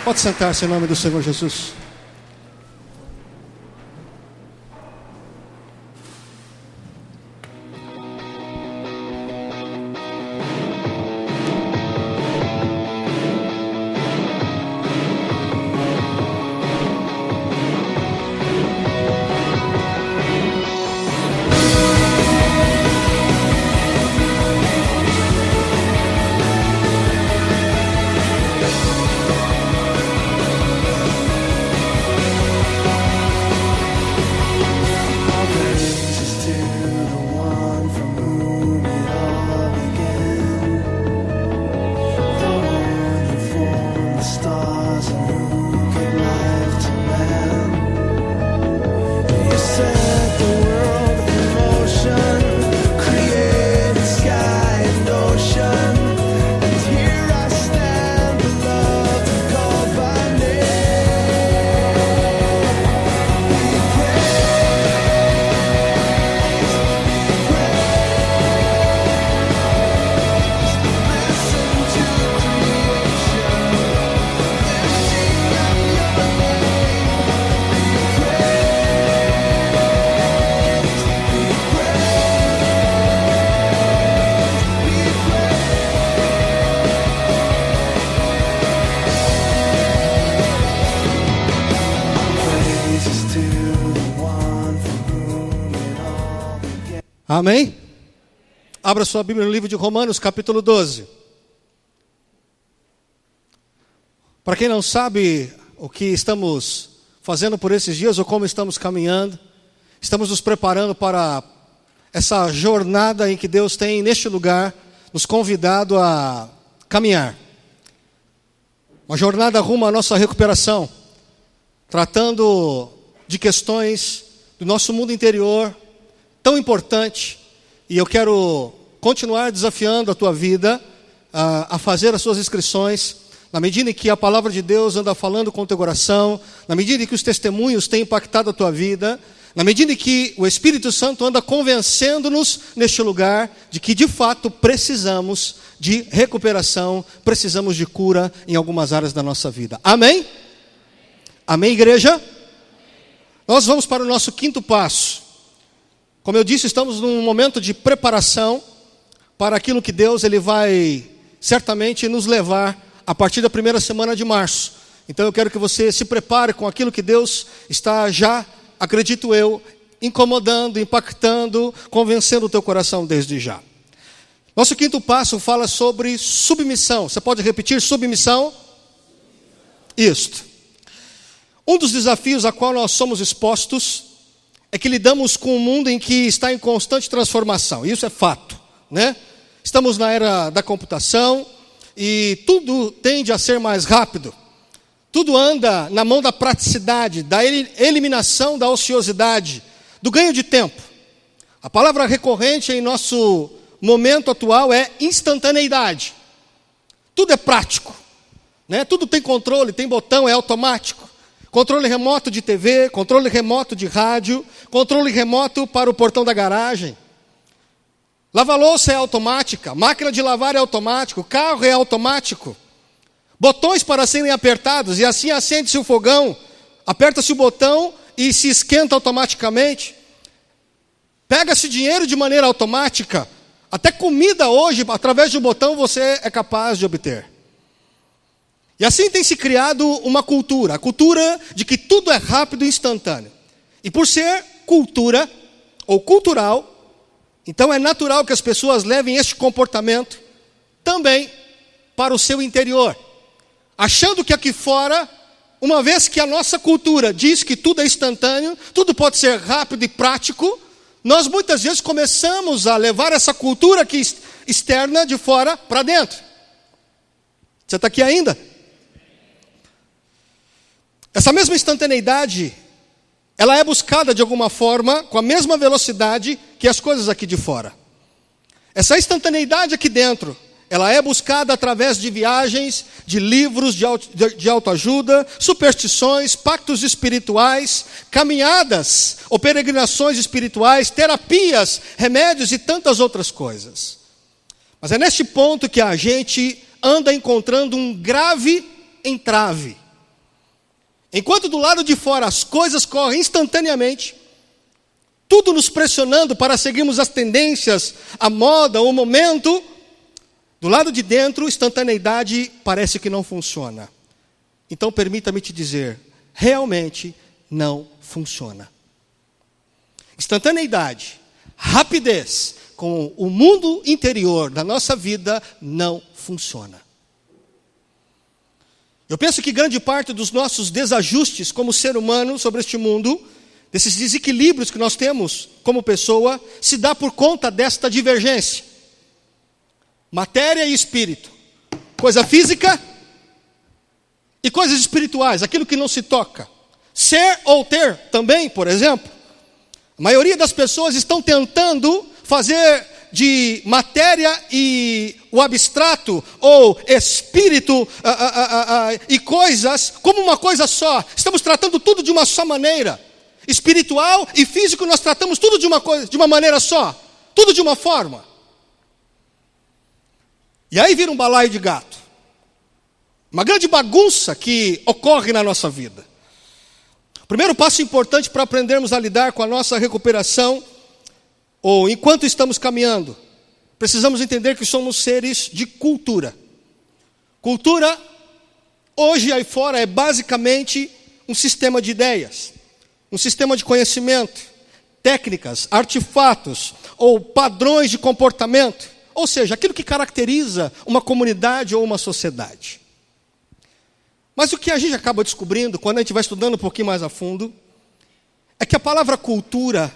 Pode sentar-se em nome do Senhor Jesus. Amém? Abra sua Bíblia no livro de Romanos, capítulo 12. Para quem não sabe o que estamos fazendo por esses dias ou como estamos caminhando, estamos nos preparando para essa jornada em que Deus tem, neste lugar, nos convidado a caminhar. Uma jornada rumo à nossa recuperação, tratando de questões do nosso mundo interior, tão importante, e eu quero continuar desafiando a tua vida a fazer as suas inscrições, na medida em que a palavra de Deus anda falando com o teu coração, na medida em que os testemunhos têm impactado a tua vida, na medida em que o Espírito Santo anda convencendo-nos neste lugar de que de fato precisamos de recuperação, precisamos de cura em algumas áreas da nossa vida. Amém? Amém, igreja? Nós vamos para o nosso quinto passo. Como eu disse, estamos num momento de preparação para aquilo que Deus ele vai certamente nos levar a partir da primeira semana de março. Então eu quero que você se prepare com aquilo que Deus está já, acredito eu, incomodando, impactando, convencendo o teu coração desde já. Nosso quinto passo fala sobre submissão. Você pode repetir submissão? Isto. Um dos desafios a qual nós somos expostos é que lidamos com um mundo em que está em constante transformação. Isso é fato, né? Estamos na era da computação e tudo tende a ser mais rápido. Tudo anda na mão da praticidade, da eliminação da ociosidade, do ganho de tempo. A palavra recorrente em nosso momento atual é instantaneidade. Tudo é prático, né? Tudo tem controle, tem botão, é automático. Controle remoto de TV, controle remoto de rádio, controle remoto para o portão da garagem. Lava-louça é automática, máquina de lavar é automático, carro é automático. Botões para serem apertados, e assim acende-se o fogão, aperta-se o botão e se esquenta automaticamente. Pega-se dinheiro de maneira automática. Até comida hoje, através de um botão, você é capaz de obter. E assim tem se criado uma cultura, a cultura de que tudo é rápido e instantâneo. E por ser cultura, ou cultural, então é natural que as pessoas levem este comportamento também para o seu interior. Achando que aqui fora, uma vez que a nossa cultura diz que tudo é instantâneo, tudo pode ser rápido e prático, nós muitas vezes começamos a levar essa cultura aqui externa de fora para dentro. Você está aqui ainda? Essa mesma instantaneidade, ela é buscada de alguma forma com a mesma velocidade que as coisas aqui de fora. Essa instantaneidade aqui dentro, ela é buscada através de viagens, de livros de autoajuda, superstições, pactos espirituais, caminhadas ou peregrinações espirituais, terapias, remédios e tantas outras coisas. Mas é neste ponto que a gente anda encontrando um grave entrave. Enquanto do lado de fora as coisas correm instantaneamente, tudo nos pressionando para seguirmos as tendências, a moda, o momento, do lado de dentro, instantaneidade parece que não funciona. Então permita-me te dizer, realmente não funciona. Instantaneidade, rapidez, com o mundo interior da nossa vida não funciona. Eu penso que grande parte dos nossos desajustes como ser humano sobre este mundo, desses desequilíbrios que nós temos como pessoa, se dá por conta desta divergência. Matéria e espírito. Coisa física e coisas espirituais, aquilo que não se toca. Ser ou ter também, por exemplo. A maioria das pessoas estão tentando fazer de matéria e o abstrato, ou espírito e coisas, como uma coisa só. Estamos tratando tudo de uma só maneira. Espiritual e físico nós tratamos tudo de uma maneira só. Tudo de uma forma. E aí vira um balaio de gato. Uma grande bagunça que ocorre na nossa vida. O primeiro passo importante para aprendermos a lidar com a nossa recuperação, ou enquanto estamos caminhando, precisamos entender que somos seres de cultura. Cultura, hoje aí fora, é basicamente um sistema de ideias, um sistema de conhecimento, técnicas, artefatos ou padrões de comportamento, ou seja, aquilo que caracteriza uma comunidade ou uma sociedade. Mas o que a gente acaba descobrindo, quando a gente vai estudando um pouquinho mais a fundo, é que a palavra cultura,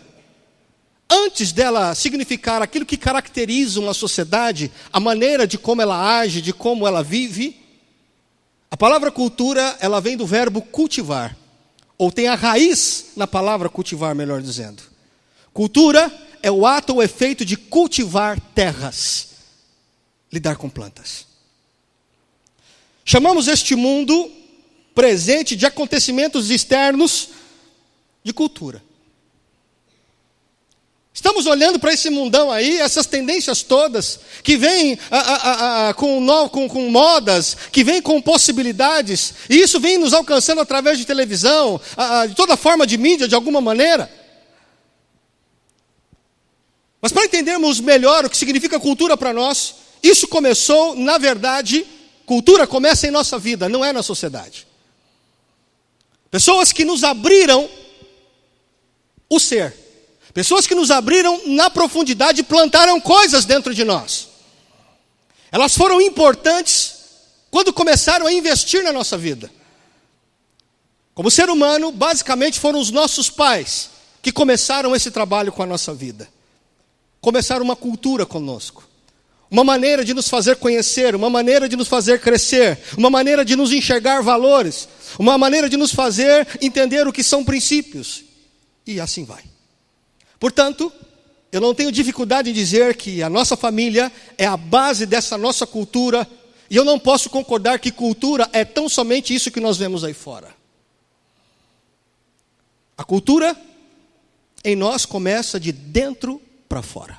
antes dela significar aquilo que caracteriza uma sociedade, a maneira de como ela age, de como ela vive, a palavra cultura, ela vem do verbo cultivar, ou tem a raiz na palavra cultivar, melhor dizendo. Cultura é o ato ou efeito de cultivar terras, lidar com plantas. Chamamos este mundo presente de acontecimentos externos de cultura. Estamos olhando para esse mundão aí, essas tendências todas, que vêm com modas, que vêm com possibilidades, e isso vem nos alcançando através de televisão, de toda forma de mídia, de alguma maneira. Mas para entendermos melhor o que significa cultura para nós, isso começou, na verdade, cultura começa em nossa vida, não é na sociedade. Pessoas que nos abriram o ser. Pessoas que nos abriram na profundidade e plantaram coisas dentro de nós. Elas foram importantes quando começaram a investir na nossa vida. Como ser humano, basicamente foram os nossos pais que começaram esse trabalho com a nossa vida. Começaram uma cultura conosco. Uma maneira de nos fazer conhecer, uma maneira de nos fazer crescer, uma maneira de nos enxergar valores, uma maneira de nos fazer entender o que são princípios. E assim vai. Portanto, eu não tenho dificuldade em dizer que a nossa família é a base dessa nossa cultura, e eu não posso concordar que cultura é tão somente isso que nós vemos aí fora. A cultura em nós começa de dentro para fora.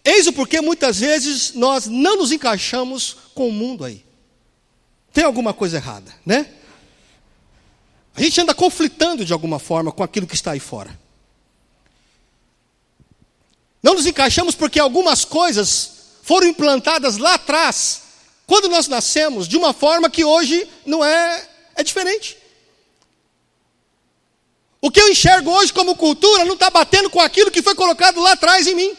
Eis o porquê muitas vezes nós não nos encaixamos com o mundo aí. Tem alguma coisa errada, né? A gente anda conflitando de alguma forma com aquilo que está aí fora. Não nos encaixamos porque algumas coisas foram implantadas lá atrás, quando nós nascemos, de uma forma que hoje não é diferente. O que eu enxergo hoje como cultura não está batendo com aquilo que foi colocado lá atrás em mim.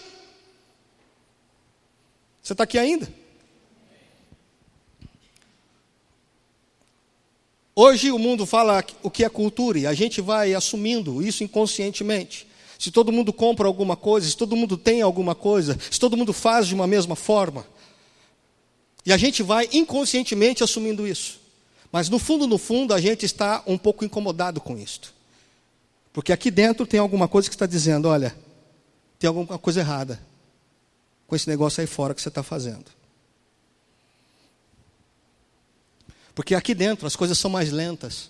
Você está aqui ainda? Hoje o mundo fala o que é cultura e a gente vai assumindo isso inconscientemente. Se todo mundo compra alguma coisa, se todo mundo tem alguma coisa, se todo mundo faz de uma mesma forma. E a gente vai inconscientemente assumindo isso. Mas no fundo, a gente está um pouco incomodado com isto. Porque aqui dentro tem alguma coisa que está dizendo, olha, tem alguma coisa errada com esse negócio aí fora que você está fazendo. Porque aqui dentro as coisas são mais lentas.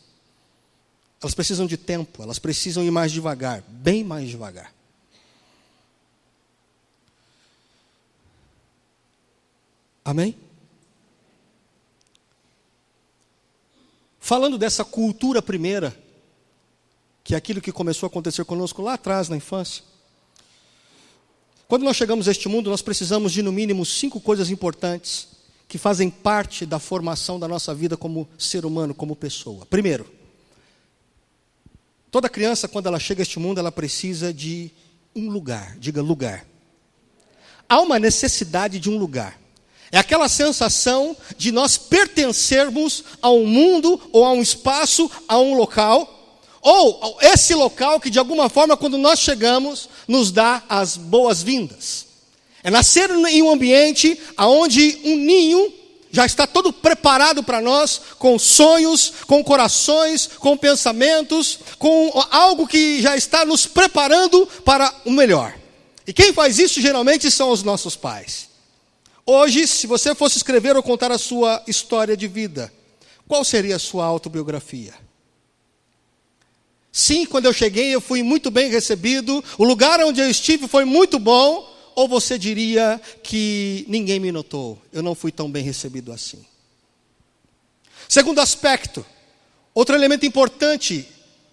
Elas precisam de tempo, elas precisam ir mais devagar, bem mais devagar. Amém? falando dessa cultura primeira, que é aquilo que começou a acontecer conosco lá atrás, na infância. Quando nós chegamos a este mundo, nós precisamos de, no mínimo, 5 coisas importantes que fazem parte da formação da nossa vida como ser humano, como pessoa. Primeiro, toda criança, quando ela chega a este mundo, ela precisa de um lugar. Diga lugar. Há uma necessidade de um lugar. É aquela sensação de nós pertencermos a um mundo, ou a um espaço, a um local, ou esse local que de alguma forma, quando nós chegamos, nos dá as boas-vindas. É nascer em um ambiente onde um ninho já está todo preparado para nós, com sonhos, com corações, com pensamentos, com algo que já está nos preparando para o melhor. E quem faz isso geralmente são os nossos pais. Hoje, se você fosse escrever ou contar a sua história de vida, qual seria a sua autobiografia? Sim, quando eu cheguei eu fui muito bem recebido, o lugar onde eu estive foi muito bom, ou você diria que ninguém me notou, eu não fui tão bem recebido assim? Segundo aspecto, outro elemento importante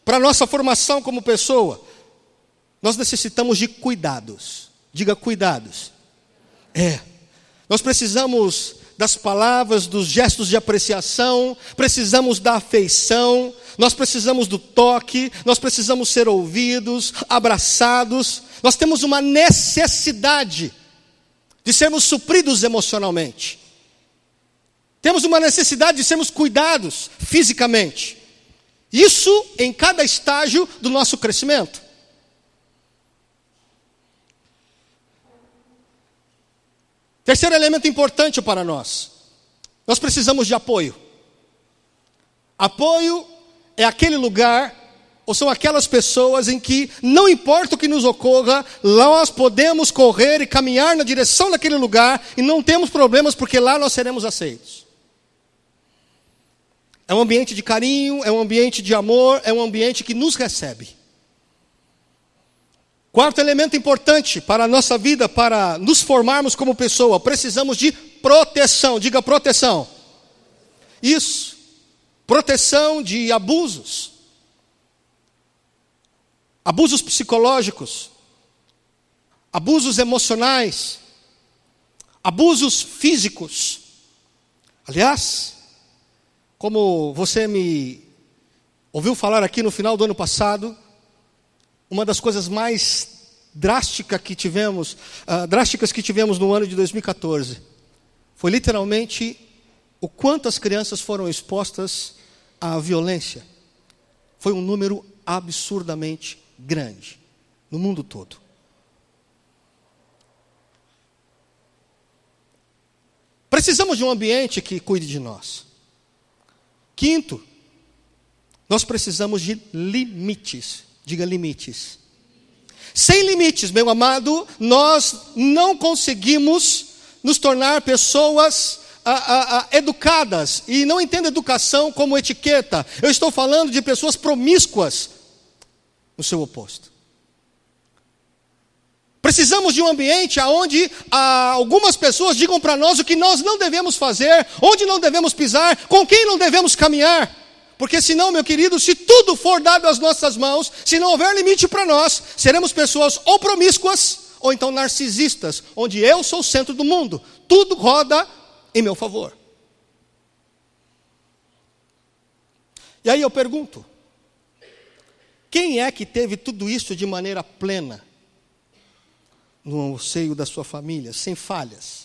para a nossa formação como pessoa, nós necessitamos de cuidados. Diga cuidados. Nós precisamos das palavras, dos gestos de apreciação, precisamos da afeição, nós precisamos do toque, nós precisamos ser ouvidos, abraçados. Nós temos uma necessidade de sermos supridos emocionalmente. Temos uma necessidade de sermos cuidados fisicamente. Isso em cada estágio do nosso crescimento. Terceiro elemento importante para nós. Nós precisamos de apoio. Apoio é aquele lugar, ou são aquelas pessoas em que, não importa o que nos ocorra, nós podemos correr e caminhar na direção daquele lugar e não temos problemas, porque lá nós seremos aceitos. É um ambiente de carinho, é um ambiente de amor, é um ambiente que nos recebe. Quarto elemento importante para a nossa vida, para nos formarmos como pessoa, precisamos de proteção. Diga proteção. Isso. Proteção de abusos. Abusos psicológicos. Abusos emocionais. Abusos físicos. Aliás, como você me ouviu falar aqui no final do ano passado, uma das coisas mais drásticas que tivemos no ano de 2014, foi literalmente o quanto as crianças foram expostas à violência. Foi um número absurdamente grande, no mundo todo. Precisamos de um ambiente que cuide de nós. Quinto, nós precisamos de limites. Diga limites. Sem limites, meu amado, nós não conseguimos nos tornar pessoas educadas. E não entendo educação como etiqueta. Eu estou falando de pessoas promíscuas no seu oposto. Precisamos de um ambiente onde algumas pessoas digam para nós o que nós não devemos fazer, onde não devemos pisar, com quem não devemos caminhar. Porque senão, meu querido, se tudo for dado às nossas mãos, se não houver limite para nós, seremos pessoas ou promíscuas, ou então narcisistas, onde eu sou o centro do mundo. Tudo roda em meu favor. E aí eu pergunto, quem é que teve tudo isso de maneira plena, no seio da sua família, sem falhas?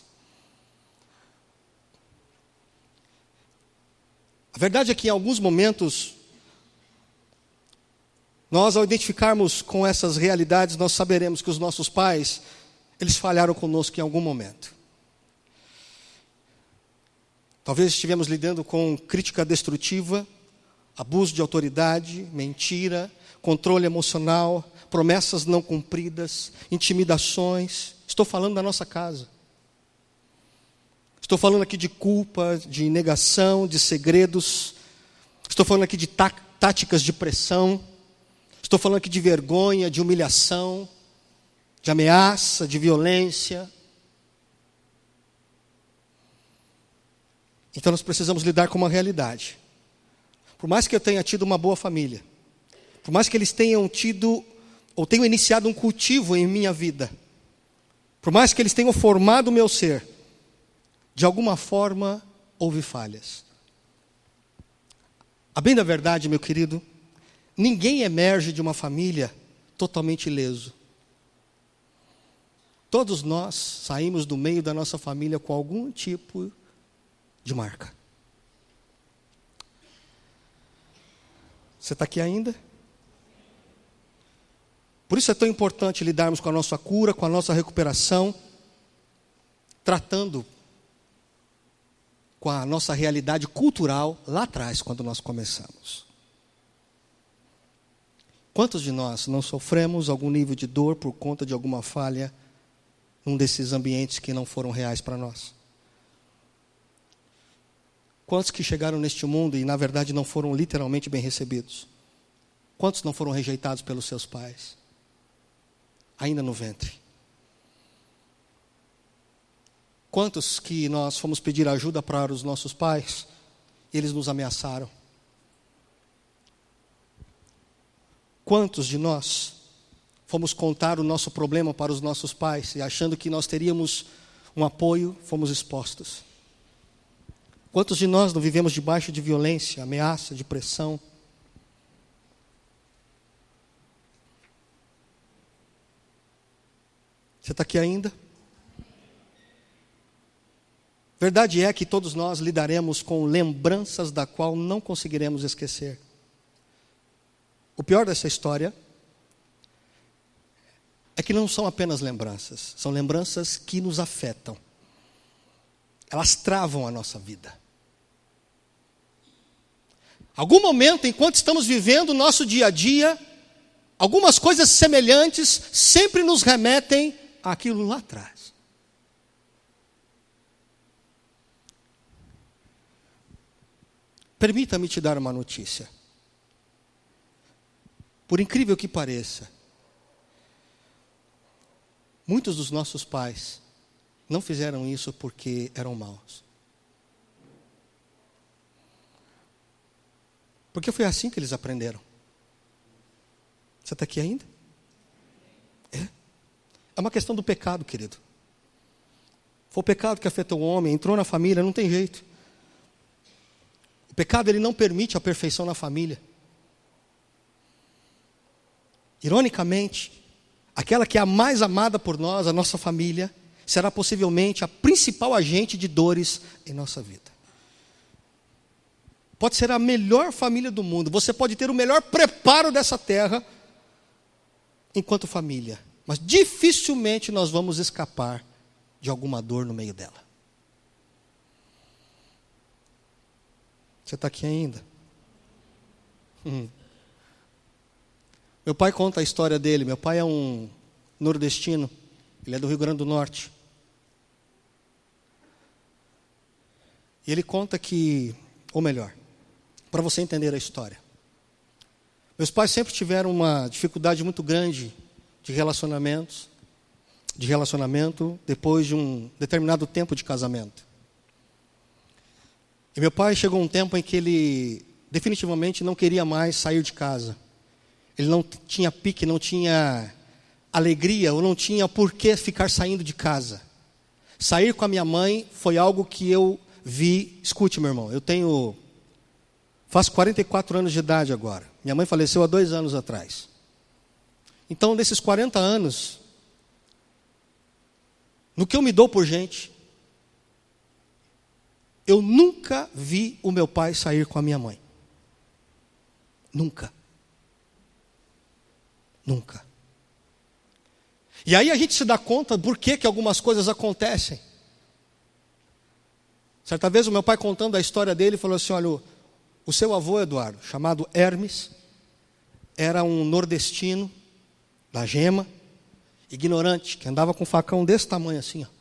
A verdade é que em alguns momentos, nós ao identificarmos com essas realidades, nós saberemos que os nossos pais, eles falharam conosco em algum momento. Talvez estivemos lidando com crítica destrutiva, abuso de autoridade, mentira, controle emocional, promessas não cumpridas, intimidações. Estou falando da nossa casa. Estou falando aqui de culpa, de negação, de segredos. Estou falando aqui de táticas de pressão. Estou falando aqui de vergonha, de humilhação, de ameaça, de violência. Então nós precisamos lidar com uma realidade. por mais que eu tenha tido uma boa família, por mais que eles tenham tido, ou tenham iniciado um cultivo em minha vida, por mais que eles tenham formado o meu ser, de alguma forma houve falhas. A bem da verdade, meu querido, ninguém emerge de uma família totalmente ileso. Todos nós saímos do meio da nossa família com algum tipo de marca. Você está aqui ainda? Por isso é tão importante lidarmos com a nossa cura, com a nossa recuperação, tratando com a nossa realidade cultural lá atrás, quando nós começamos. Quantos de nós não sofremos algum nível de dor por conta de alguma falha num desses ambientes que não foram reais para nós? Quantos que chegaram neste mundo e na verdade não foram literalmente bem recebidos? Quantos não foram rejeitados pelos seus pais? Ainda no ventre. Quantos que nós fomos pedir ajuda para os nossos pais e eles nos ameaçaram? Quantos de nós fomos contar o nosso problema para os nossos pais e achando que nós teríamos um apoio, fomos expostos? Quantos de nós não vivemos debaixo de violência, ameaça, de pressão? Você está aqui ainda? Verdade é que todos nós lidaremos com lembranças da qual não conseguiremos esquecer. O pior dessa história é que não são apenas lembranças, são lembranças que nos afetam. Elas travam a nossa vida. Algum momento, enquanto estamos vivendo o nosso dia a dia, algumas coisas semelhantes sempre nos remetem àquilo lá atrás. Permita-me te dar uma notícia. Por incrível que pareça, muitos dos nossos pais não fizeram isso porque eram maus. Porque foi assim que eles aprenderam. Você está aqui ainda? É uma questão do pecado, querido. Foi o pecado que afetou o homem, entrou na família, não tem jeito. O pecado, ele não permite a perfeição na família. Ironicamente, aquela que é a mais amada por nós, a nossa família, será possivelmente a principal agente de dores em nossa vida. Pode ser a melhor família do mundo, você pode ter o melhor preparo dessa terra enquanto família, mas dificilmente nós vamos escapar de alguma dor no meio dela. Você está aqui ainda? Meu pai conta a história dele. Meu pai é um nordestino, ele é do Rio Grande do Norte. E ele conta que, ou melhor, para você entender a história. Meus pais sempre tiveram uma dificuldade muito grande de relacionamento depois de um determinado tempo de casamento. E meu pai chegou um tempo em que ele definitivamente não queria mais sair de casa. Ele não tinha pique, não tinha alegria, ou não tinha por que ficar saindo de casa. Sair com a minha mãe foi algo que eu vi. Escute, meu irmão, faço 44 anos de idade agora. Minha mãe faleceu há 2 anos atrás. Então, nesses 40 anos, no que eu me dou por gente, eu nunca vi o meu pai sair com a minha mãe. Nunca. Nunca. E aí a gente se dá conta por que algumas coisas acontecem. Certa vez o meu pai contando a história dele, falou assim, olha, o seu avô Eduardo, chamado Hermes, era um nordestino da Gema, ignorante, que andava com um facão desse tamanho assim, ó.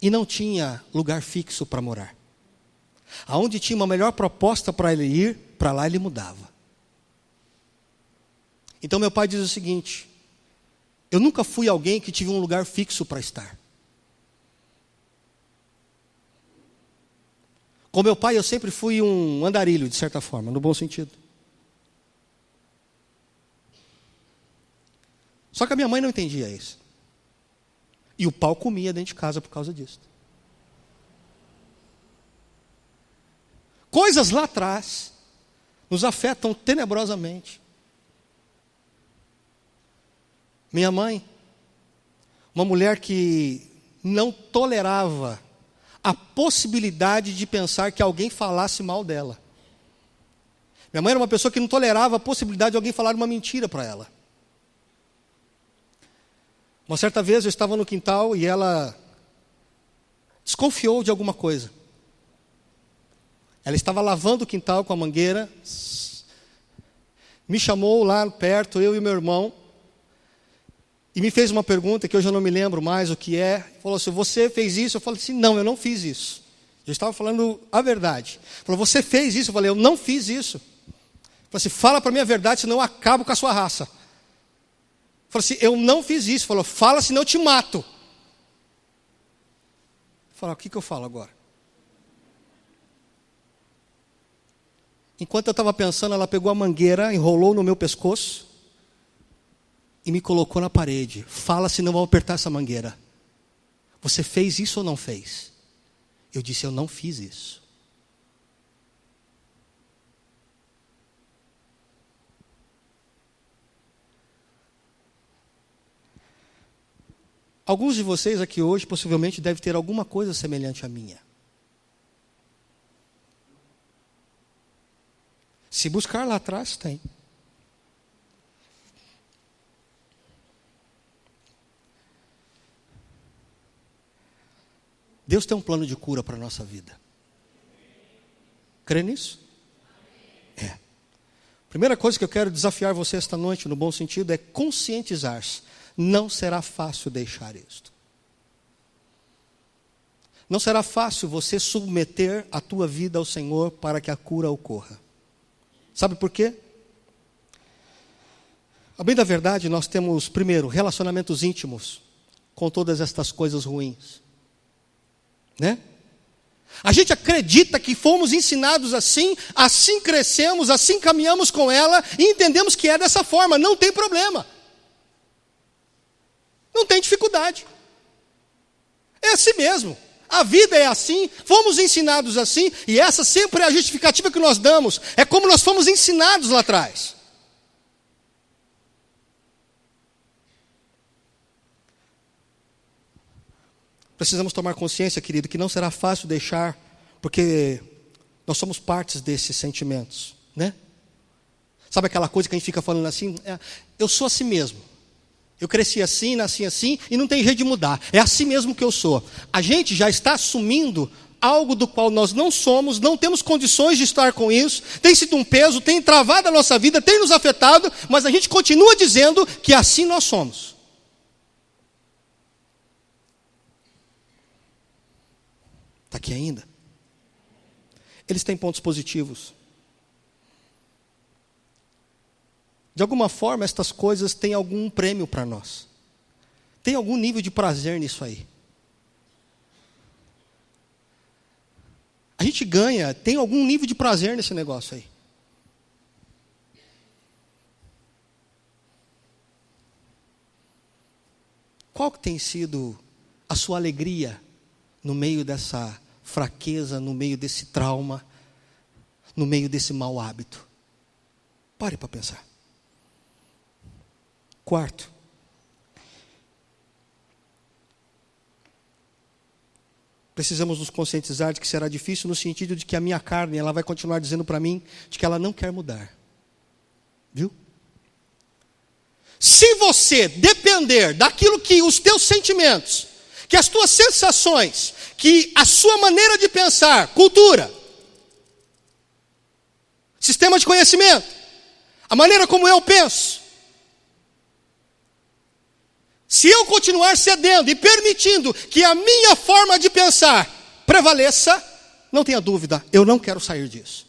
E não tinha lugar fixo para morar. Aonde tinha uma melhor proposta para ele ir, para lá ele mudava. Então meu pai diz o seguinte, eu nunca fui alguém que tive um lugar fixo para estar. Com meu pai eu sempre fui um andarilho, de certa forma, no bom sentido. Só que a minha mãe não entendia isso. E o pau comia dentro de casa por causa disso. Coisas lá atrás nos afetam tenebrosamente. Minha mãe, uma mulher que não tolerava a possibilidade de pensar que alguém falasse mal dela. Minha mãe era uma pessoa que não tolerava a possibilidade de alguém falar uma mentira para ela. Uma certa vez eu estava no quintal e ela desconfiou de alguma coisa. Ela estava lavando o quintal com a mangueira, me chamou lá perto, eu e meu irmão, e me fez uma pergunta que hoje eu não me lembro mais o que é. Falou assim: você fez isso? Eu falei assim: não, eu não fiz isso. Eu estava falando a verdade. Falou: você fez isso? Eu falei: eu não fiz isso. Falou assim: fala para mim a verdade, senão eu acabo com a sua raça. Falou assim: eu não fiz isso. Falou: fala, senão eu te mato. Falou: o que eu falo agora? Enquanto eu estava pensando, ela pegou a mangueira, enrolou no meu pescoço e me colocou na parede. Fala, senão eu vou apertar essa mangueira. Você fez isso ou não fez? Eu disse: eu não fiz isso. Alguns de vocês aqui hoje possivelmente devem ter alguma coisa semelhante à minha. Se buscar lá atrás, tem. Deus tem um plano de cura para a nossa vida. Crê nisso? É. Primeira coisa que eu quero desafiar você esta noite, no bom sentido, é conscientizar-se. Não será fácil deixar isto. Não será fácil você submeter a tua vida ao Senhor para que a cura ocorra. Sabe por quê? A bem da verdade, nós temos, primeiro, relacionamentos íntimos com todas estas coisas ruins. Né? A gente acredita que fomos ensinados assim crescemos, assim caminhamos com ela e entendemos que é dessa forma, não tem problema. Não tem dificuldade. É assim mesmo. A vida é assim, fomos ensinados assim, e essa sempre é a justificativa que nós damos. É como nós fomos ensinados lá atrás. Precisamos tomar consciência, querido, que não será fácil deixar, porque nós somos partes desses sentimentos, né? Sabe aquela coisa que a gente fica falando assim? Eu sou assim mesmo. Eu cresci assim, nasci assim, e não tem jeito de mudar. É assim mesmo que eu sou. A gente já está assumindo algo do qual nós não somos, não temos condições de estar com isso, tem sido um peso, tem travado a nossa vida, tem nos afetado, mas a gente continua dizendo que assim nós somos. Está aqui ainda? Eles têm pontos positivos. De alguma forma, estas coisas têm algum prêmio para nós. Tem algum nível de prazer nisso aí. A gente ganha, tem algum nível de prazer nesse negócio aí. Qual que tem sido a sua alegria no meio dessa fraqueza, no meio desse trauma, no meio desse mau hábito? Pare para pensar. Quarto, precisamos nos conscientizar de que será difícil no sentido de que a minha carne, ela vai continuar dizendo para mim de que ela não quer mudar. Viu? Se você depender daquilo que os teus sentimentos, que as tuas sensações, que a sua maneira de pensar, cultura, sistema de conhecimento, a maneira como eu penso, se eu continuar cedendo e permitindo que a minha forma de pensar prevaleça, não tenha dúvida, eu não quero sair disso.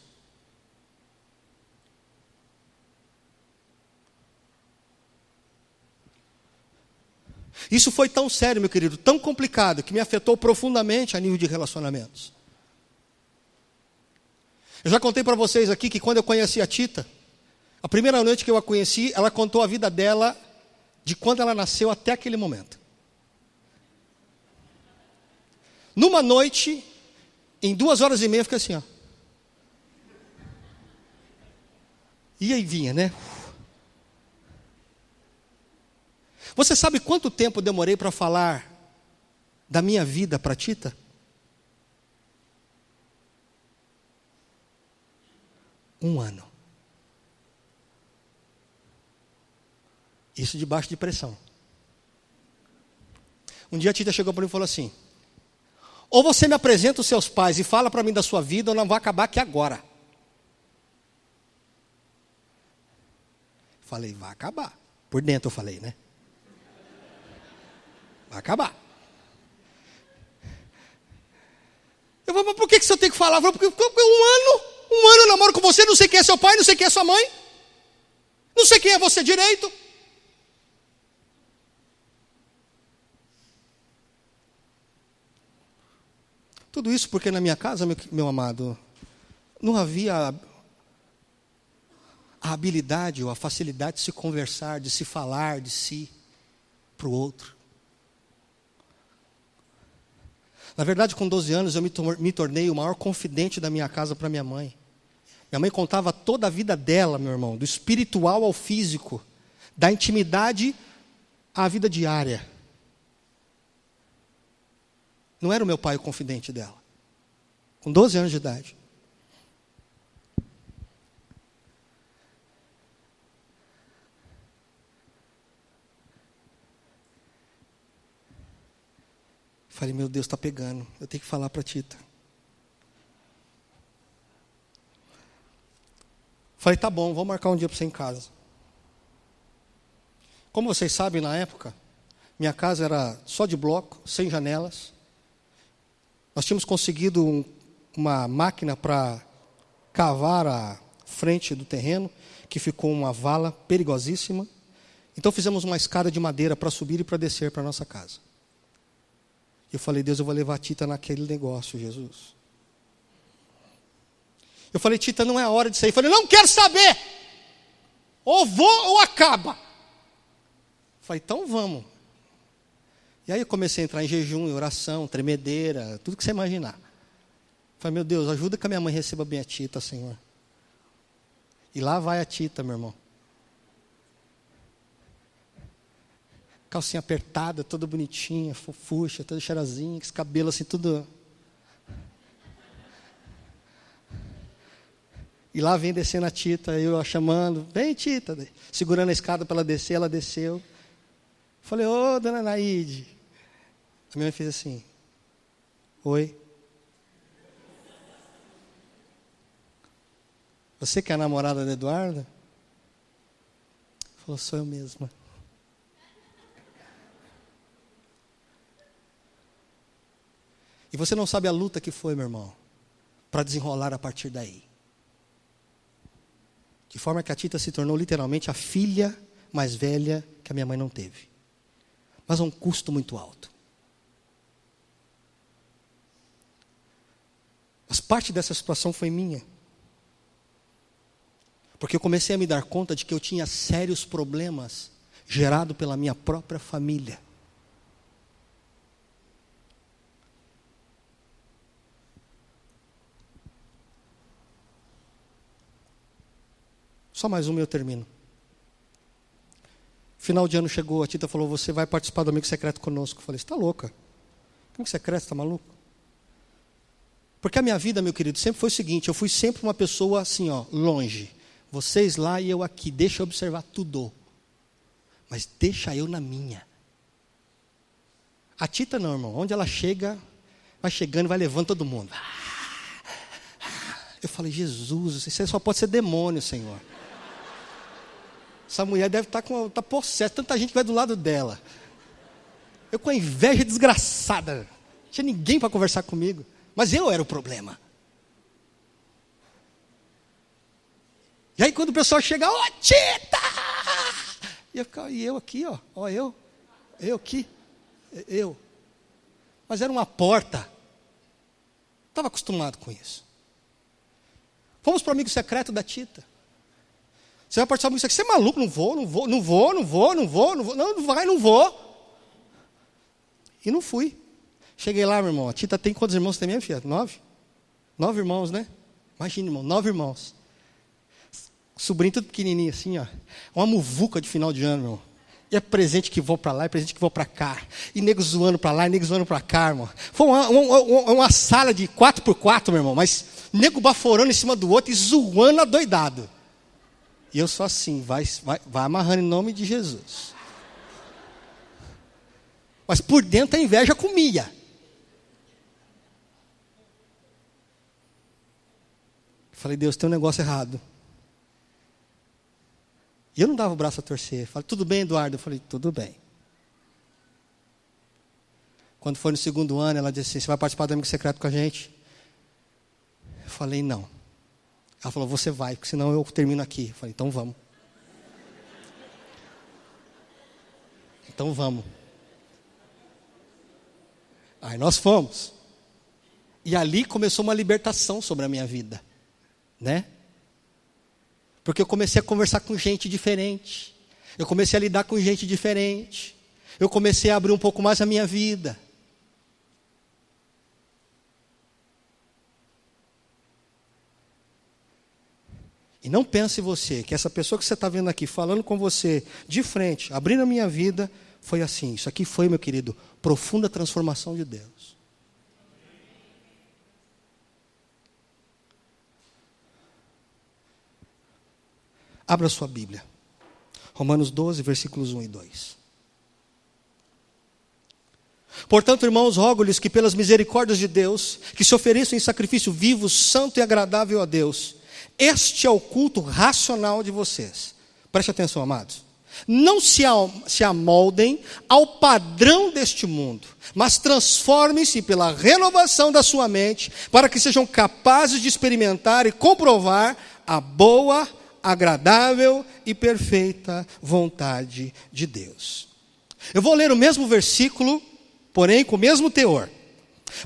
Isso foi tão sério, meu querido, tão complicado, que me afetou profundamente a nível de relacionamentos. Eu já contei para vocês aqui que quando eu conheci a Tita, a primeira noite que eu a conheci, ela contou a vida dela, de quando ela nasceu até aquele momento. Numa noite, em 2h30, eu fiquei assim, ó. E aí vinha, né? Você sabe quanto tempo eu demorei para falar da minha vida para a Tita? 1 ano. Isso debaixo de pressão. Um dia a Tita chegou para mim e falou assim: ou você me apresenta os seus pais e fala para mim da sua vida, ou não vai acabar aqui agora. Falei, vai acabar. Por dentro eu falei, né? Vai acabar. Eu falei, mas por que você tem que falar? Eu falei, porque 1 ano eu namoro com você, não sei quem é seu pai, não sei quem é sua mãe, não sei quem é você direito. Tudo isso porque na minha casa, meu amado, não havia a habilidade ou a facilidade de se conversar, de se falar de si para o outro. Na verdade, com 12 anos, eu me tornei o maior confidente da minha casa para minha mãe. Minha mãe contava toda a vida dela, meu irmão, do espiritual ao físico, da intimidade à vida diária. Não era o meu pai o confidente dela. Com 12 anos de idade. Falei, meu Deus, está pegando. Eu tenho que falar para a Tita. Falei, tá bom, vou marcar um dia para você em casa. Como vocês sabem, na época, minha casa era só de bloco, sem janelas. Nós tínhamos conseguido uma máquina para cavar a frente do terreno, que ficou uma vala perigosíssima. Então fizemos uma escada de madeira para subir e para descer para a nossa casa. Eu falei, Deus, eu vou levar a Tita naquele negócio, Jesus. Eu falei, Tita, não é a hora de sair. Eu falei, não quero saber. Ou vou ou acaba. Eu falei, então vamos. E aí eu comecei a entrar em jejum, em oração, tremedeira, tudo que você imaginar. Eu falei, meu Deus, ajuda que a minha mãe receba bem a Tita, Senhor. E lá vai a Tita, meu irmão. Calcinha apertada, toda bonitinha, fofucha, toda cheirosinha, com esse cabelo assim, tudo. E lá vem descendo a Tita, eu a chamando, vem Tita, segurando a escada para ela descer, ela desceu. Falei, ô dona Naide. A minha mãe fez assim, oi. Você que é a namorada da Eduarda? Falou, sou eu mesma. E você não sabe a luta que foi, meu irmão, para desenrolar a partir daí. De forma que a Tita se tornou literalmente a filha mais velha que a minha mãe não teve. Mas a um custo muito alto. Mas parte dessa situação foi minha. Porque eu comecei a me dar conta de que eu tinha sérios problemas gerados pela minha própria família. Só mais uma e eu termino. Final de ano chegou, a Tita falou, você vai participar do Amigo Secreto conosco. Eu falei, você está louca? Amigo Secreto, você está maluco? Porque a minha vida, meu querido, sempre foi o seguinte, eu fui sempre uma pessoa assim, ó, longe. Vocês lá e eu aqui, deixa eu observar tudo. Mas deixa eu na minha. A Tita não, irmão, onde ela chega, vai chegando, vai levando todo mundo. Eu falei, Jesus, isso só pode ser demônio, Senhor. Essa mulher deve estar possessa, tanta gente que vai do lado dela. Eu com a inveja desgraçada. Não tinha ninguém para conversar comigo. Mas eu era o problema. E aí quando o pessoal chega, ô Tita! E eu aqui, ó eu aqui, eu. Mas era uma porta. Estava acostumado com isso. Fomos para o amigo secreto da Tita. Você vai participar do amigo secreto? Você é maluco? Não vou. Não vou. E não fui. Cheguei lá, meu irmão. A Tita tem quantos irmãos tem mesmo, filha? 9? 9 irmãos, né? Imagina, irmão, 9 irmãos. Sobrinho tudo pequenininho assim, ó. Uma muvuca de final de ano, meu irmão. E é presente que vou para lá, é presente que vou para cá. E nego zoando para lá, e nego zoando para cá, irmão. Foi uma sala de 4x4, meu irmão. Mas nego baforando em cima do outro e zoando adoidado. E eu só assim, vai amarrando em nome de Jesus. Mas por dentro a inveja comia. Falei, Deus, tem um negócio errado. E eu não dava o braço a torcer. Falei, tudo bem, Eduardo? Eu falei, tudo bem. Quando foi no segundo ano, ela disse assim, você vai participar do amigo secreto com a gente? Eu falei, não. Ela falou, você vai, porque senão eu termino aqui. Eu falei, então vamos. Então vamos. Aí nós fomos. E ali começou uma libertação sobre a minha vida. Né? Porque eu comecei a conversar com gente diferente. Eu comecei a lidar com gente diferente. Eu comecei a abrir um pouco mais a minha vida. E não pense você que essa pessoa que você está vendo aqui, falando com você de frente, abrindo a minha vida, foi assim. Isso aqui foi, meu querido, profunda transformação de Deus. Abra sua Bíblia. Romanos 12, versículos 1 e 2. Portanto, irmãos, rogo-lhes que pelas misericórdias de Deus, que se ofereçam em sacrifício vivo, santo e agradável a Deus. Este é o culto racional de vocês. Preste atenção, amados. Não se amoldem ao padrão deste mundo, mas transformem-se pela renovação da sua mente, para que sejam capazes de experimentar e comprovar a boa, agradável e perfeita vontade de Deus. Eu vou ler o mesmo versículo, porém com o mesmo teor.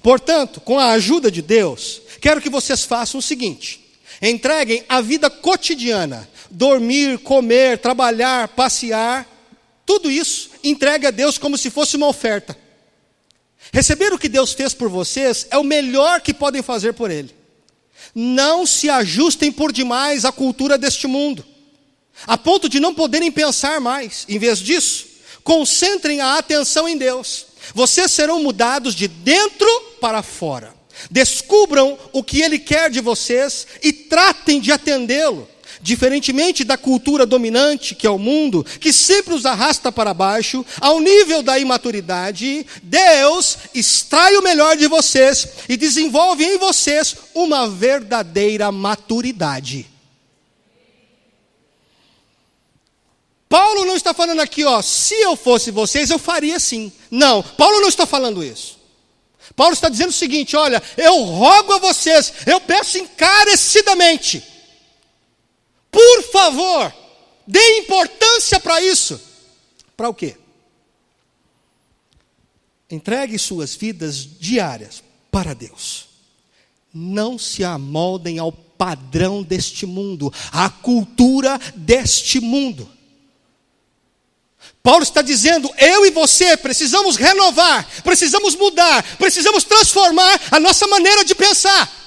Portanto, com a ajuda de Deus, quero que vocês façam o seguinte: entreguem a vida cotidiana, dormir, comer, trabalhar, passear, tudo isso entregue a Deus como se fosse uma oferta. Receber o que Deus fez por vocês é o melhor que podem fazer por Ele. Não se ajustem por demais à cultura deste mundo, a ponto de não poderem pensar mais. Em vez disso, concentrem a atenção em Deus. Vocês serão mudados de dentro para fora. Descubram o que Ele quer de vocês e tratem de atendê-lo. Diferentemente da cultura dominante, que é o mundo, que sempre os arrasta para baixo, ao nível da imaturidade, Deus extrai o melhor de vocês e desenvolve em vocês uma verdadeira maturidade. Paulo não está falando aqui, se eu fosse vocês, eu faria assim. Não, Paulo não está falando isso. Paulo está dizendo o seguinte, olha, eu rogo a vocês, eu peço encarecidamente, por favor, dê importância para isso. Para o quê? Entregue suas vidas diárias para Deus. Não se amoldem ao padrão deste mundo, à cultura deste mundo. Paulo está dizendo, eu e você precisamos renovar, precisamos mudar, precisamos transformar a nossa maneira de pensar.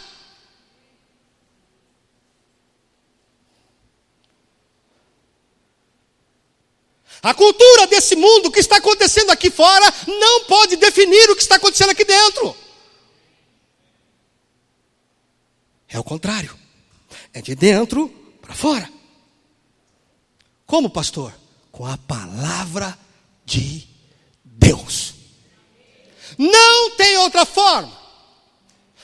A cultura desse mundo, o que está acontecendo aqui fora, não pode definir o que está acontecendo aqui dentro. É o contrário. É de dentro para fora. Como, pastor? Com a palavra de Deus. Não tem outra forma.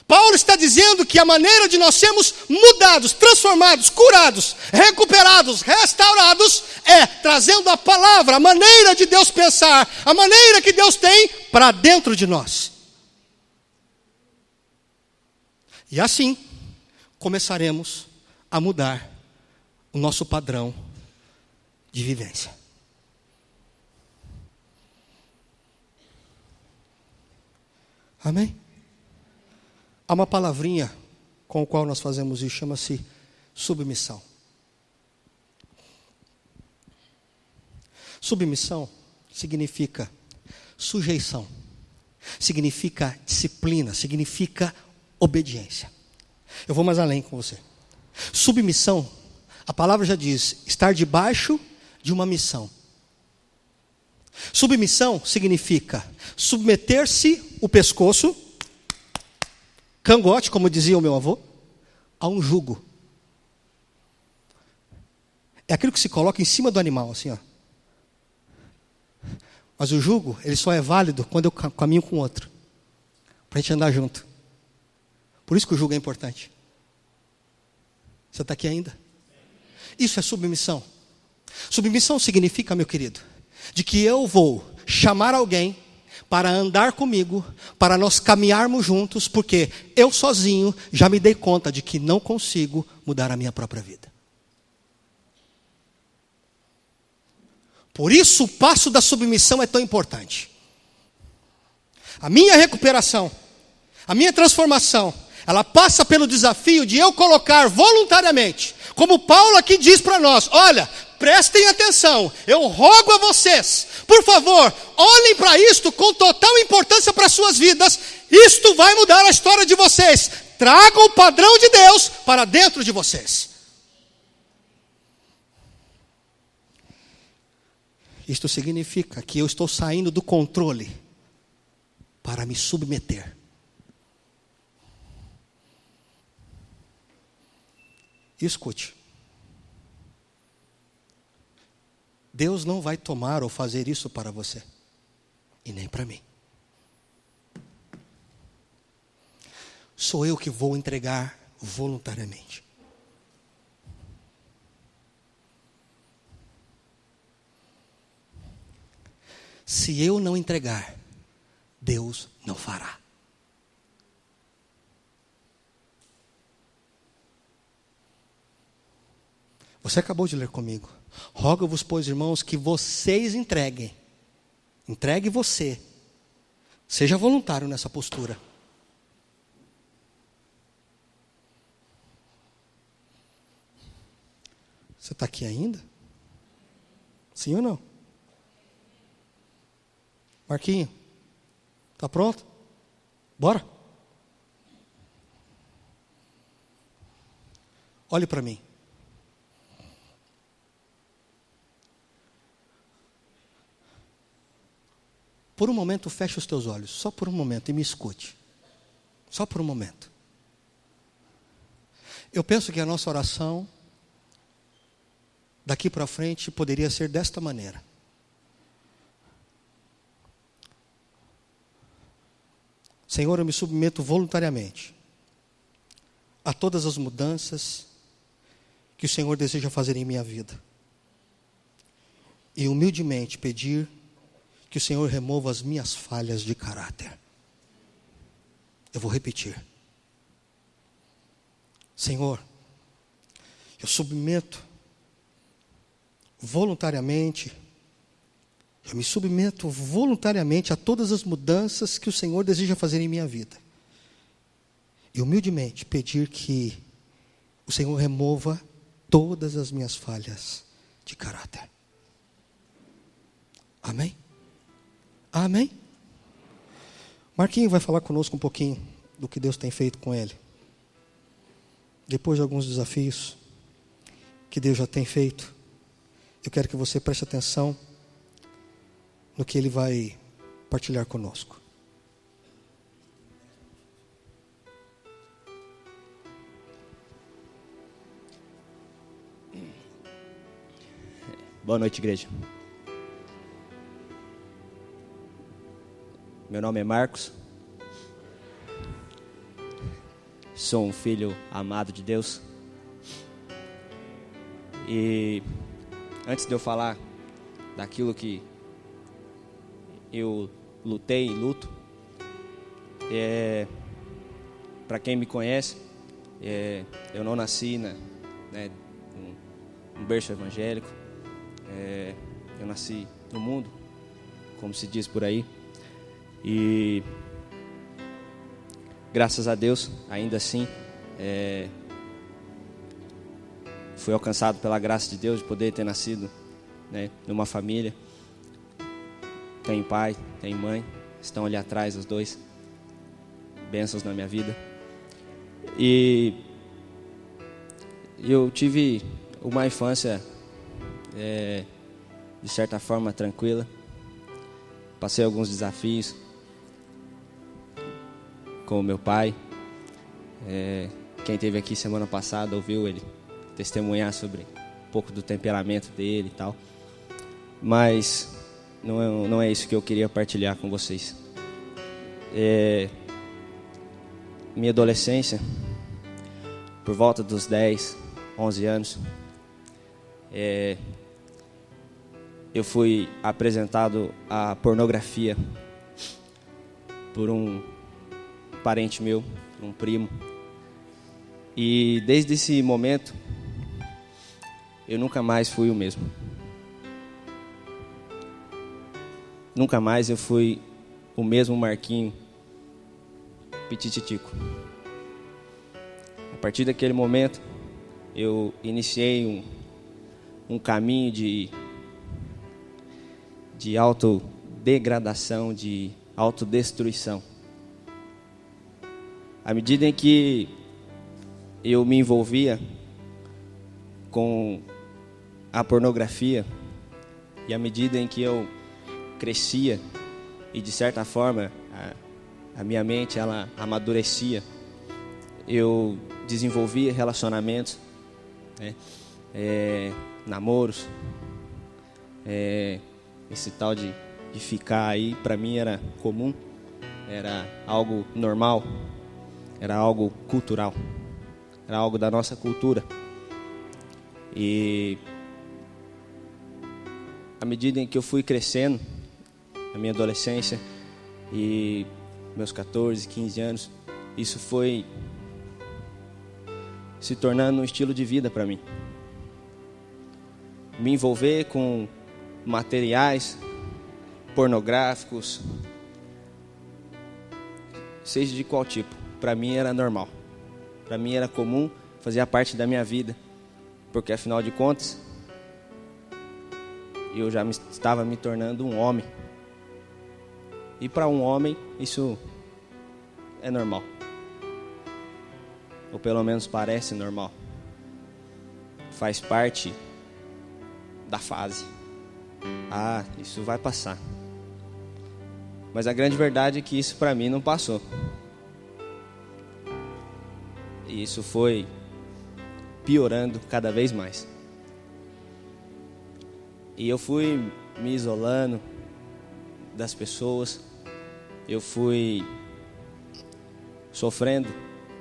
Paulo está dizendo que a maneira de nós sermos mudados, transformados, curados, recuperados, restaurados, é trazendo a palavra, a maneira de Deus pensar, a maneira que Deus tem para dentro de nós. E assim, começaremos a mudar o nosso padrão de vivência. Amém? Há uma palavrinha com a qual nós fazemos isso, chama-se submissão. Submissão significa sujeição, significa disciplina, significa obediência. Eu vou mais além com você. Submissão, a palavra já diz, estar debaixo de uma missão. Submissão significa submeter-se o pescoço, cangote, como dizia o meu avô, a um jugo. É aquilo que se coloca em cima do animal, assim, ó. Mas o jugo, ele só é válido quando eu caminho com o outro, para a gente andar junto. Por isso que o jugo é importante. Você está aqui ainda? Isso é submissão. Submissão significa, meu querido, de que eu vou chamar alguém para andar comigo, para nós caminharmos juntos, porque eu sozinho já me dei conta de que não consigo mudar a minha própria vida. Por isso o passo da submissão é tão importante. A minha recuperação, a minha transformação, ela passa pelo desafio de eu colocar voluntariamente, como Paulo aqui diz para nós, olha, prestem atenção, eu rogo a vocês, por favor, olhem para isto com total importância para as suas vidas, isto vai mudar a história de vocês, tragam o padrão de Deus para dentro de vocês. Isto significa que eu estou saindo do controle para me submeter. Escute. Deus não vai tomar ou fazer isso para você. E nem para mim. Sou eu que vou entregar voluntariamente. Se eu não entregar, Deus não fará. Você acabou de ler comigo. Rogo-vos, pois, irmãos, que vocês entreguem. Entregue você. Seja voluntário nessa postura. Você está aqui ainda? Sim ou não? Marquinho, está pronto? Bora? Olhe para mim. Por um momento, feche os teus olhos. Só por um momento e me escute. Só por um momento. Eu penso que a nossa oração, daqui para frente, poderia ser desta maneira. Senhor, eu me submeto voluntariamente a todas as mudanças que o Senhor deseja fazer em minha vida. E humildemente pedir que o Senhor remova as minhas falhas de caráter. Eu vou repetir. Senhor, eu submeto voluntariamente, eu me submeto voluntariamente a todas as mudanças que o Senhor deseja fazer em minha vida. E humildemente pedir que o Senhor remova todas as minhas falhas de caráter. Amém? Amém? Marquinho vai falar conosco um pouquinho do que Deus tem feito com ele. Depois de alguns desafios que Deus já tem feito, eu quero que você preste atenção no que ele vai partilhar conosco. Boa noite, igreja. Meu nome é Marcos. Sou um filho amado de Deus. E antes de eu falar daquilo que eu lutei e luto, para quem me conhece, eu não nasci num berço evangélico. Eu nasci no mundo, como se diz por aí. E graças a Deus, ainda assim, fui alcançado pela graça de Deus de poder ter nascido, né, numa família. Tenho pai, tenho mãe, estão ali atrás os dois, bênçãos na minha vida. E eu tive uma infância, de certa forma, tranquila. Passei alguns desafios com o meu pai. Quem esteve aqui semana passada ouviu ele testemunhar sobre um pouco do temperamento dele e tal. Mas não é isso que eu queria partilhar com vocês. Minha adolescência, por volta dos 10, 11 anos, eu fui apresentado à pornografia por um parente meu, por um primo. E desde esse momento, eu nunca mais fui o mesmo. Nunca mais eu fui o mesmo Marquinho Pitititico. A partir daquele momento, eu iniciei um caminho de autodegradação, de autodestruição. À medida em que eu me envolvia com a pornografia, e à medida em que eu crescia, e de certa forma a minha mente ela amadurecia, eu desenvolvia relacionamentos, né? Namoros, esse tal de ficar aí, para mim era comum, era algo normal, era algo cultural, era algo da nossa cultura. E à medida em que eu fui crescendo, na minha adolescência e meus 14, 15 anos, isso foi se tornando um estilo de vida para mim. Me envolver com materiais pornográficos, seja de qual tipo, para mim era normal. Para mim era comum, fazia parte da minha vida, porque afinal de contas, eu já estava me tornando um homem. E para um homem, isso é normal. Ou pelo menos parece normal. Faz parte da fase. Isso vai passar. Mas a grande verdade é que isso para mim não passou. E isso foi piorando cada vez mais. E eu fui me isolando das pessoas. Eu fui sofrendo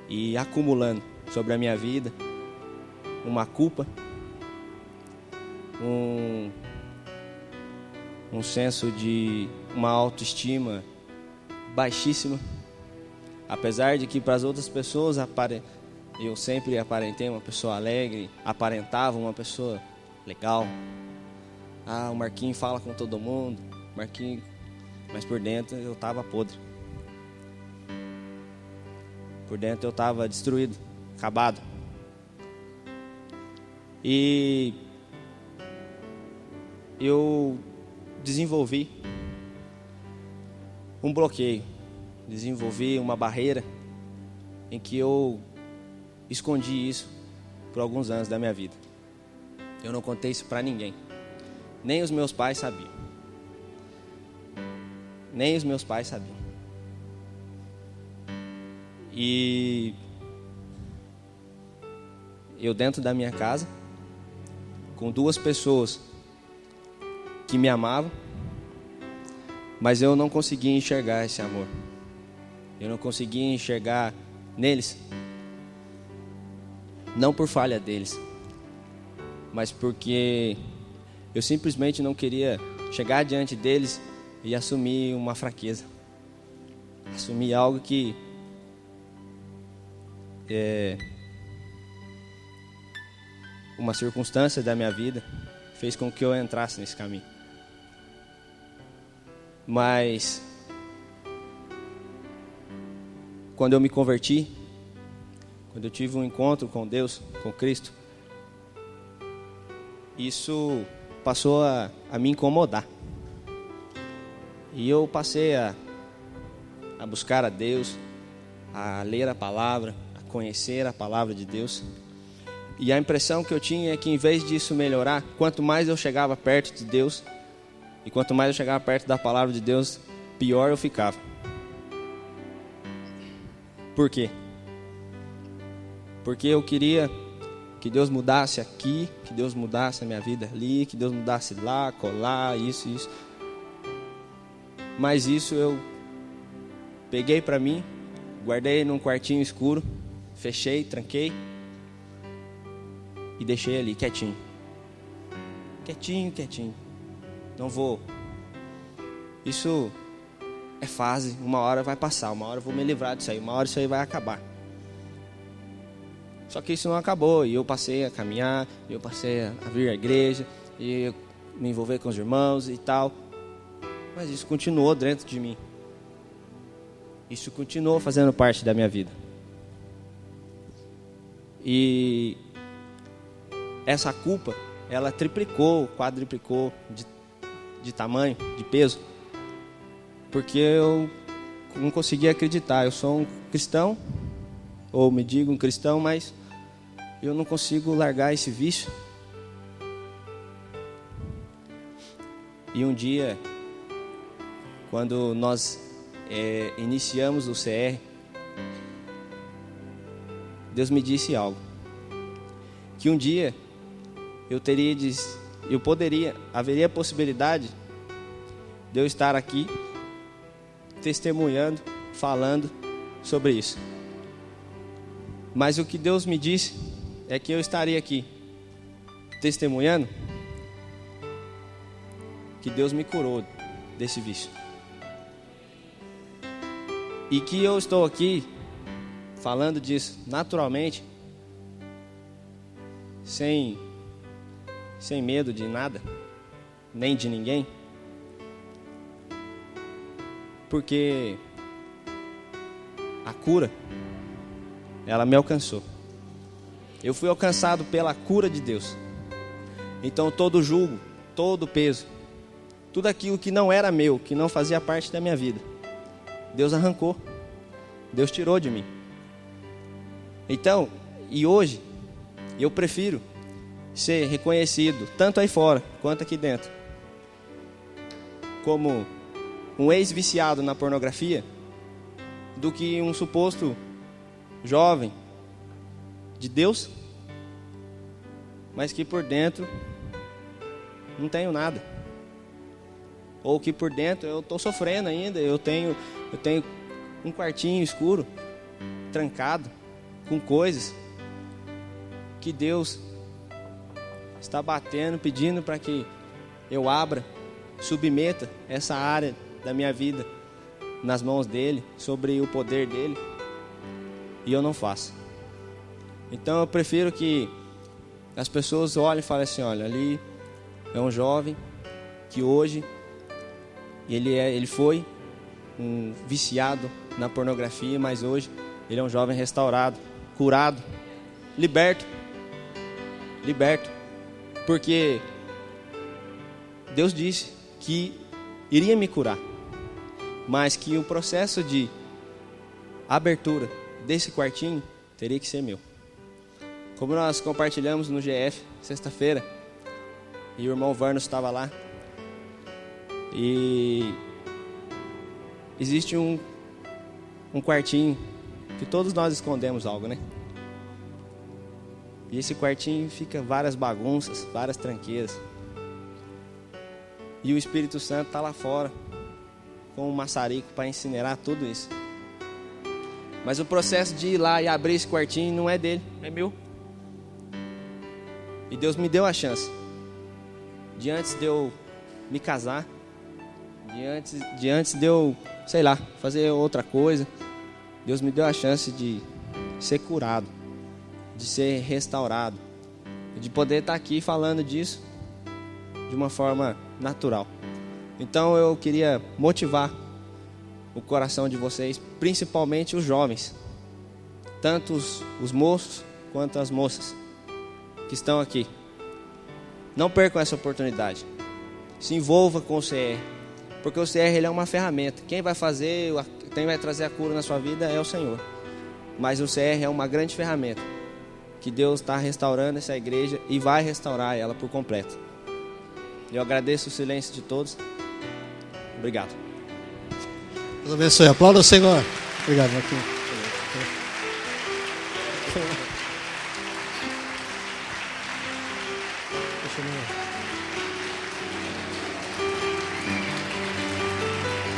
e acumulando sobre a minha vida uma culpa, um senso de uma autoestima baixíssima, apesar de que para as outras pessoas eu sempre aparentei uma pessoa alegre, aparentava uma pessoa legal. O Marquinhos fala com todo mundo, Marquinhos, mas por dentro eu estava podre. Por dentro eu estava destruído, acabado. E eu desenvolvi um bloqueio, desenvolvi uma barreira em que eu escondi isso por alguns anos da minha vida. Eu não contei isso para ninguém. Nem os meus pais sabiam. Nem os meus pais sabiam. E eu dentro da minha casa, com duas pessoas que me amavam, mas eu não conseguia enxergar esse amor. Eu não conseguia enxergar neles, não por falha deles, mas porque eu simplesmente não queria chegar diante deles e assumir uma fraqueza, assumir algo que uma circunstância da minha vida fez com que eu entrasse nesse caminho. Mas quando eu me converti, quando eu tive um encontro com Deus, com Cristo, isso passou a me incomodar. E eu passei a buscar a Deus, a ler a palavra, a conhecer a palavra de Deus. E a impressão que eu tinha é que, em vez disso melhorar, quanto mais eu chegava perto de Deus, e quanto mais eu chegava perto da palavra de Deus, pior eu ficava. Por quê? Porque eu queria que Deus mudasse aqui, que Deus mudasse a minha vida ali, que Deus mudasse lá, colar, isso. Mas isso eu peguei para mim, guardei num quartinho escuro, fechei, tranquei e deixei ali quietinho. Quietinho. Não vou. Isso é fase, uma hora vai passar, uma hora eu vou me livrar disso aí, uma hora isso aí vai acabar. Só que isso não acabou, e eu passei a caminhar, eu passei a vir à igreja, e me envolver com os irmãos e tal. Mas isso continuou dentro de mim. Isso continuou fazendo parte da minha vida. E essa culpa, ela triplicou, quadriplicou de tamanho, de peso, porque eu não conseguia acreditar. Eu sou um cristão, ou me digo um cristão, mas eu não consigo largar esse vício. E um dia, quando nós iniciamos o CR, Deus me disse algo, que um dia haveria a possibilidade de eu estar aqui testemunhando, falando sobre isso. Mas o que Deus me disse é que eu estaria aqui testemunhando que Deus me curou desse vício. E que eu estou aqui falando disso naturalmente, sem medo de nada, nem de ninguém, porque a cura, ela me alcançou. Eu fui alcançado pela cura de Deus. Então todo jugo, todo peso, tudo aquilo que não era meu, que não fazia parte da minha vida, Deus arrancou, Deus tirou de mim. Então, e hoje, eu prefiro ser reconhecido, tanto aí fora, quanto aqui dentro, como um ex-viciado na pornografia, do que um suposto jovem de Deus, mas que por dentro não tenho nada. Ou que por dentro eu estou sofrendo ainda, eu tenho um quartinho escuro, trancado, com coisas que Deus está batendo, pedindo para que eu abra, submeta essa área da minha vida nas mãos dele, sobre o poder dele, e eu não faço. Então eu prefiro que as pessoas olhem e falem assim: olha, ali é um jovem que hoje ele foi um viciado na pornografia, mas hoje ele é um jovem restaurado, curado, liberto, porque Deus disse que iria me curar, mas que o processo de abertura desse quartinho teria que ser meu. Como nós compartilhamos no GF sexta-feira, e o irmão Varnos estava lá, e existe um quartinho que todos nós escondemos algo, né? E esse quartinho fica várias bagunças, várias tranqueiras. E o Espírito Santo está lá fora com um maçarico para incinerar tudo isso. Mas o processo de ir lá e abrir esse quartinho não é dele, é meu. E Deus me deu a chance de, antes de eu me casar, de antes de eu, sei lá, fazer outra coisa, Deus me deu a chance de ser curado, de ser restaurado, de poder estar aqui falando disso de uma forma natural. Então eu queria motivar o coração de vocês, principalmente os jovens, tanto os moços quanto as moças que estão aqui. Não percam essa oportunidade. Se envolva com o CR, porque o CR ele é uma ferramenta. Quem vai trazer a cura na sua vida é o Senhor. Mas o CR é uma grande ferramenta que Deus está restaurando essa igreja e vai restaurar ela por completo. Eu agradeço o silêncio de todos. Obrigado. Deus abençoe. Aplauda o Senhor. Obrigado, Marquinhos.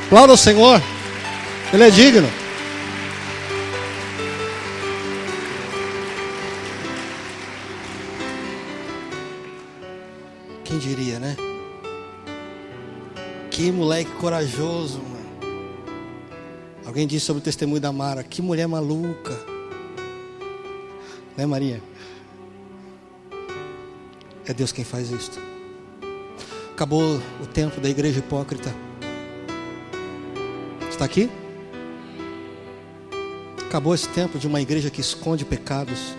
Aplauda o Senhor. Ele é digno. Quem diria, né? Que moleque corajoso, mano. Alguém disse sobre o testemunho da Mara. Que mulher maluca. Né, Maria? É Deus quem faz isso. Acabou o tempo da igreja hipócrita. Está aqui? Acabou esse tempo de uma igreja que esconde pecados.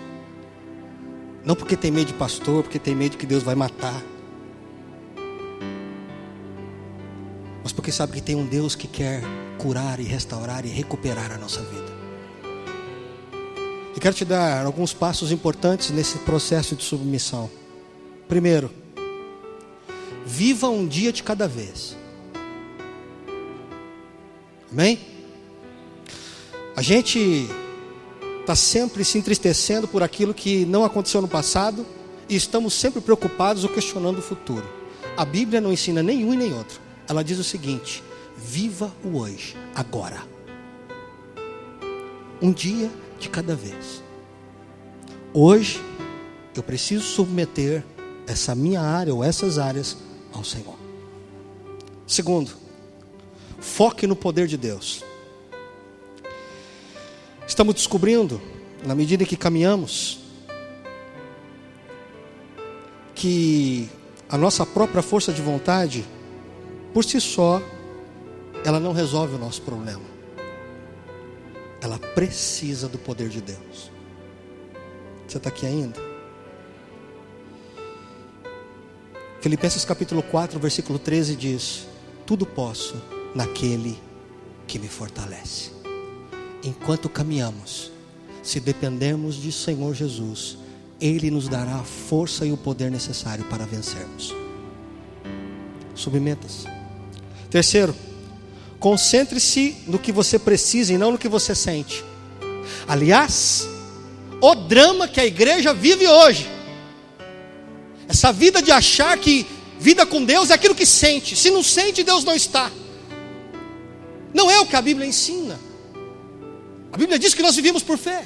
Não porque tem medo de pastor, porque tem medo que Deus vai matar. Mas porque sabe que tem um Deus que quer curar e restaurar e recuperar a nossa vida. Eu quero te dar alguns passos importantes nesse processo de submissão. Primeiro, viva um dia de cada vez. Amém? A gente está sempre se entristecendo por aquilo que não aconteceu no passado e estamos sempre preocupados ou questionando o futuro. A Bíblia não ensina nenhum e nem outro. Ela diz o seguinte: viva o hoje, agora. Um dia de cada vez. Hoje eu preciso submeter essa minha área ou essas áreas ao Senhor. Segundo, foque no poder de Deus. Estamos descobrindo, na medida em que caminhamos, que a nossa própria força de vontade, por si só, ela não resolve o nosso problema. Ela precisa do poder de Deus. Você está aqui ainda? Filipenses capítulo 4, versículo 13 diz: tudo posso naquele que me fortalece. Enquanto caminhamos, se dependermos de Senhor Jesus, Ele nos dará a força e o poder necessário para vencermos. Submeta-se. Terceiro, concentre-se no que você precisa e não no que você sente. Aliás, o drama que a igreja vive hoje, essa vida de achar que vida com Deus é aquilo que sente. Se não sente, Deus não está. Não é o que a Bíblia ensina. A Bíblia diz que nós vivemos por fé.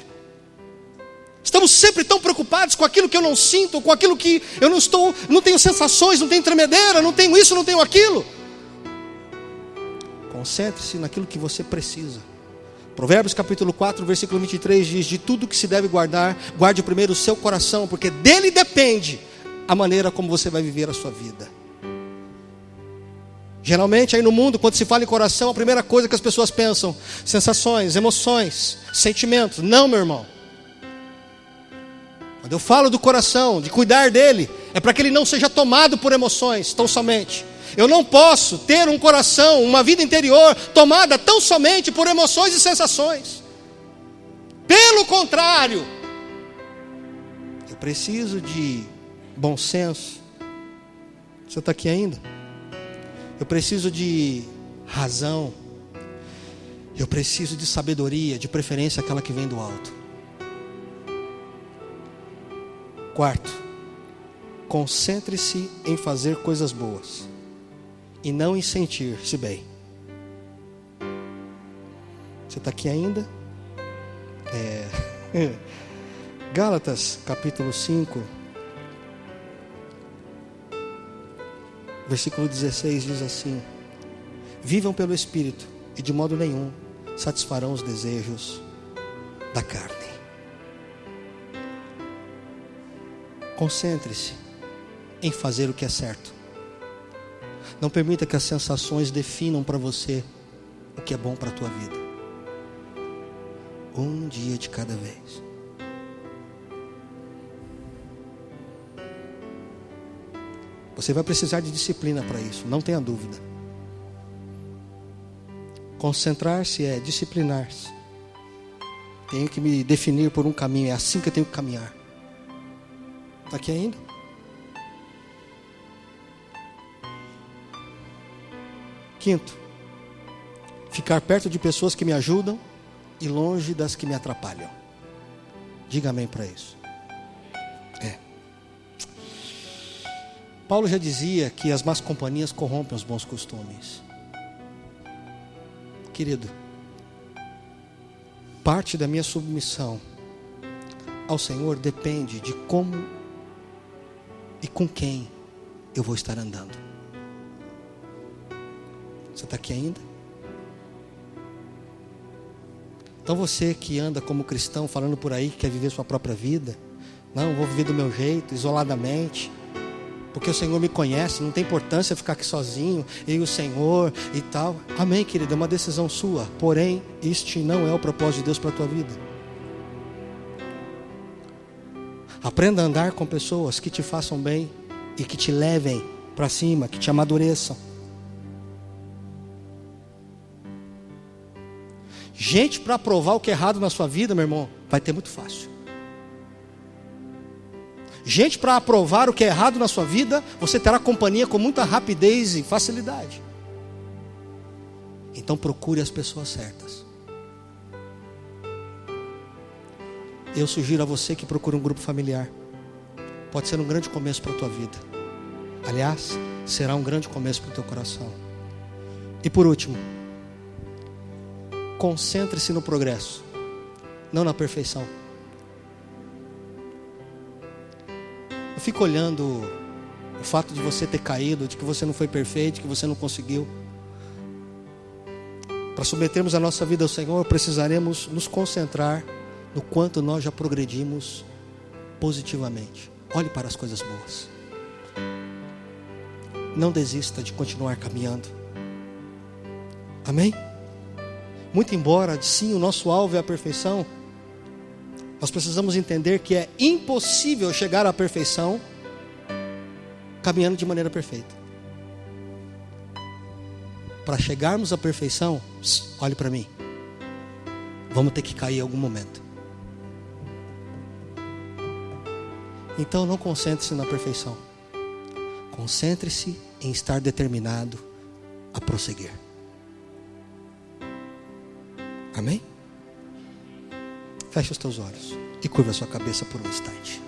Estamos sempre tão preocupados com aquilo que eu não sinto, com aquilo que eu não tenho sensações, não tenho tremedeira, não tenho isso, não tenho aquilo. Concentre-se naquilo que você precisa. Provérbios capítulo 4, versículo 23 diz: de tudo que se deve guardar, guarde primeiro o seu coração, porque dele depende a maneira como você vai viver a sua vida. Geralmente aí no mundo, quando se fala em coração, a primeira coisa que as pessoas pensam: sensações, emoções, sentimentos. Não, meu irmão. Quando eu falo do coração, de cuidar dele, é para que ele não seja tomado por emoções tão somente. Eu não posso ter um coração, uma vida interior tomada tão somente por emoções e sensações. Pelo contrário, eu preciso de bom senso. Você está aqui ainda? Eu preciso de razão. Eu preciso de sabedoria, de preferência aquela que vem do alto. Quarto, concentre-se em fazer coisas boas e não em sentir-se bem. Você está aqui ainda? Gálatas capítulo 5, versículo 16 diz assim: vivam pelo Espírito e de modo nenhum satisfarão os desejos da carne. Concentre-se em fazer o que é certo. Não permita que as sensações definam para você o que é bom para a tua vida. Um dia de cada vez. Você vai precisar de disciplina para isso, não tenha dúvida. Concentrar-se é disciplinar-se. Tenho que me definir por um caminho, é assim que eu tenho que caminhar. Está aqui ainda? Quinto, ficar perto de pessoas que me ajudam e longe das que me atrapalham. Diga amém para isso. Paulo já dizia que as más companhias corrompem os bons costumes. Querido, parte da minha submissão ao Senhor depende de como e com quem eu vou estar andando. Você está aqui ainda? Então você que anda como cristão, falando por aí que quer viver sua própria vida, não, vou viver do meu jeito, isoladamente, porque o Senhor me conhece, não tem importância ficar aqui sozinho, eu e o Senhor e tal. Amém, querido, é uma decisão sua. Porém, este não é o propósito de Deus para a tua vida. Aprenda a andar com pessoas que te façam bem e que te levem para cima, que te amadureçam. Gente para provar o que é errado na sua vida, meu irmão, vai ter muito fácil. Gente para aprovar o que é errado na sua vida, você terá companhia com muita rapidez e facilidade. Então procure as pessoas certas. Eu sugiro a você que procure um grupo familiar. Pode ser um grande começo para a tua vida. Aliás, será um grande começo para o teu coração. E por último, concentre-se no progresso, não na perfeição. Eu fico olhando o fato de você ter caído, de que você não foi perfeito, de que você não conseguiu. Para submetermos a nossa vida ao Senhor, precisaremos nos concentrar no quanto nós já progredimos positivamente. Olhe para as coisas boas. Não desista de continuar caminhando. Amém? Muito embora, sim, o nosso alvo é a perfeição, nós precisamos entender que é impossível chegar à perfeição caminhando de maneira perfeita. Para chegarmos à perfeição, olhe para mim, vamos ter que cair em algum momento. Então não concentre-se na perfeição. Concentre-se em estar determinado a prosseguir. Amém? Feche os teus olhos e curva a sua cabeça por um instante.